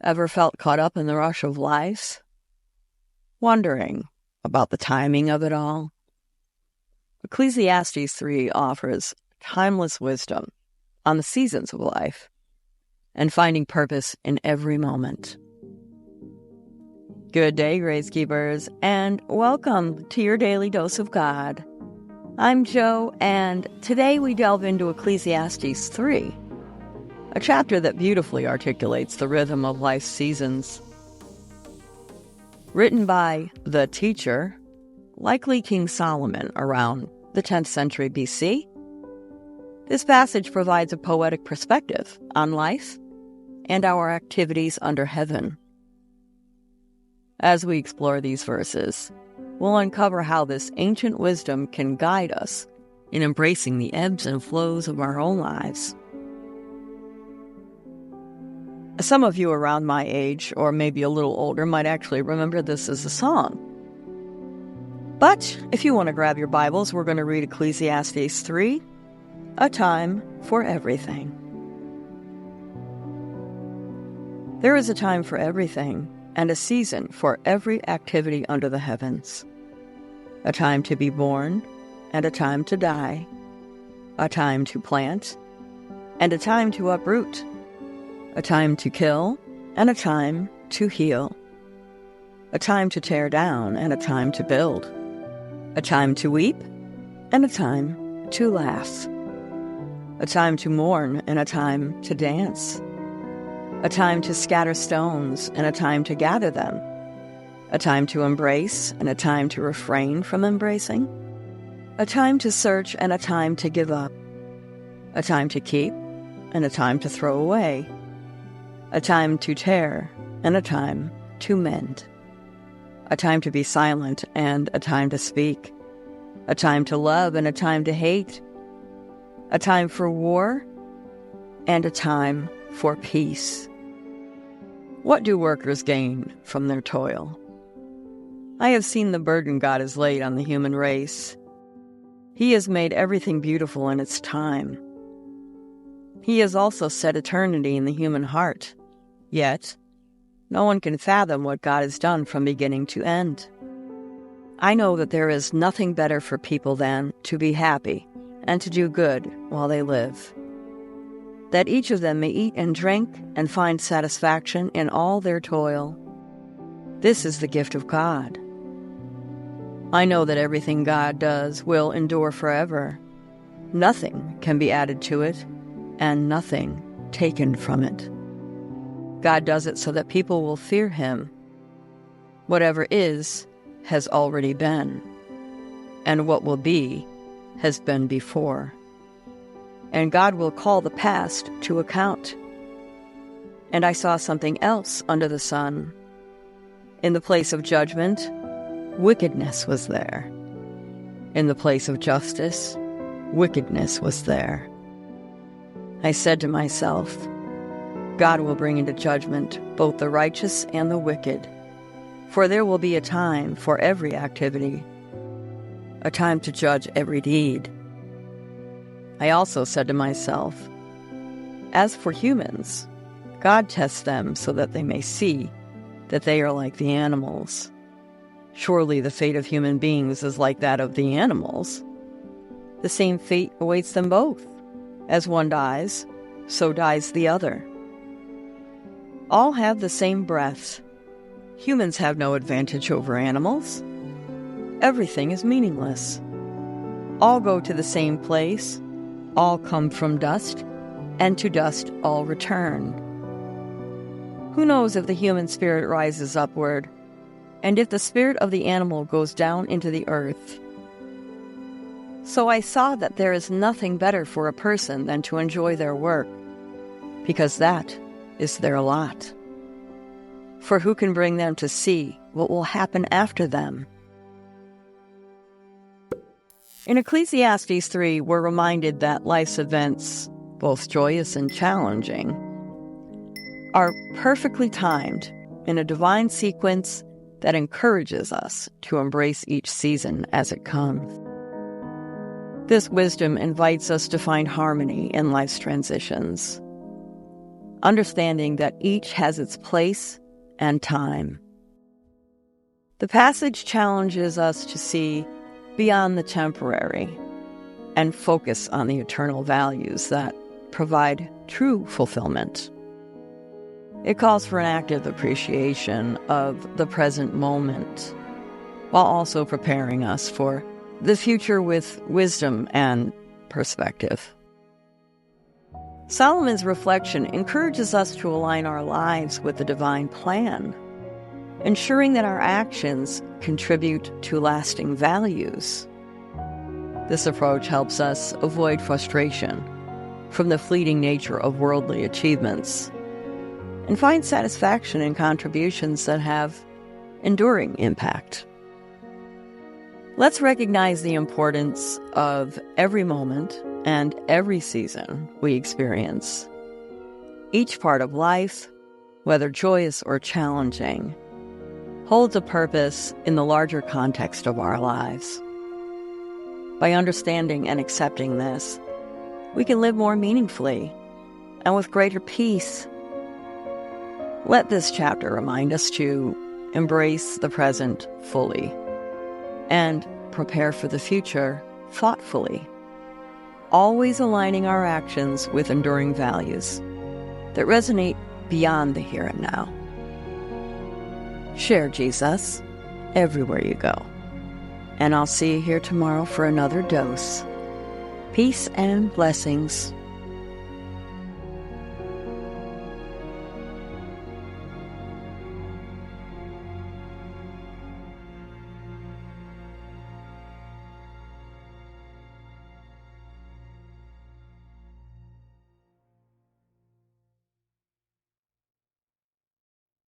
Ever felt caught up in the rush of life? Wondering about the timing of it all? Ecclesiastes 3 offers timeless wisdom on the seasons of life and finding purpose in every moment. Good day, Grace Keepers, and welcome to your daily dose of God. I'm Jo, and today we delve into Ecclesiastes 3, a chapter that beautifully articulates the rhythm of life's seasons. Written by the teacher, likely King Solomon around the 10th century BC, this passage provides a poetic perspective on life and our activities under heaven. As we explore these verses, we'll uncover how this ancient wisdom can guide us in embracing the ebbs and flows of our own lives. Some of you around my age, or maybe a little older, might actually remember this as a song. But if you want to grab your Bibles, we're going to read Ecclesiastes 3, A Time for Everything. There is a time for everything, and a season for every activity under the heavens. A time to be born, and a time to die. A time to plant, and a time to uproot. A time to kill, and a time to heal. A time to tear down, and a time to build. A time to weep, and a time to laugh. A time to mourn, and a time to dance. A time to scatter stones, and a time to gather them. A time to embrace, and a time to refrain from embracing. A time to search, and a time to give up. A time to keep, and a time to throw away. A time to tear, and a time to mend. A time to be silent, and a time to speak. A time to love, and a time to hate. A time for war, and a time for peace. What do workers gain from their toil? I have seen the burden God has laid on the human race. He has made everything beautiful in its time. He has also set eternity in the human heart. Yet, no one can fathom what God has done from beginning to end. I know that there is nothing better for people than to be happy and to do good while they live. That each of them may eat and drink and find satisfaction in all their toil. This is the gift of God. I know that everything God does will endure forever. Nothing can be added to it, and nothing taken from it. God does it so that people will fear Him. Whatever is has already been, and what will be has been before. And God will call the past to account. And I saw something else under the sun. In the place of judgment, wickedness was there. In the place of justice, wickedness was there. I said to myself, God will bring into judgment both the righteous and the wicked, for there will be a time for every activity, a time to judge every deed. I also said to myself, as for humans, God tests them so that they may see that they are like the animals. Surely the fate of human beings is like that of the animals. The same fate awaits them both. As one dies, so dies the other. All have the same breath. Humans have no advantage over animals. Everything is meaningless. All go to the same place. All come from dust, and to dust all return. Who knows if the human spirit rises upward, and if the spirit of the animal goes down into the earth? So I saw that there is nothing better for a person than to enjoy their work, because that is their lot. For who can bring them to see what will happen after them? In Ecclesiastes 3, we're reminded that life's events, both joyous and challenging, are perfectly timed in a divine sequence that encourages us to embrace each season as it comes. This wisdom invites us to find harmony in life's transitions. understanding that each has its place and time. The passage challenges us to see beyond the temporary and focus on the eternal values that provide true fulfillment. It calls for an active appreciation of the present moment, while also preparing us for the future with wisdom and perspective. Solomon's reflection encourages us to align our lives with the divine plan, ensuring that our actions contribute to lasting values. This approach helps us avoid frustration from the fleeting nature of worldly achievements and find satisfaction in contributions that have enduring impact. Let's recognize the importance of every moment and every season we experience. Each part of life, whether joyous or challenging, holds a purpose in the larger context of our lives. By understanding and accepting this, we can live more meaningfully and with greater peace. Let this chapter remind us to embrace the present fully and prepare for the future thoughtfully, always aligning our actions with enduring values that resonate beyond the here and now. Share Jesus everywhere you go. And I'll see you here tomorrow for another dose. Peace and blessings.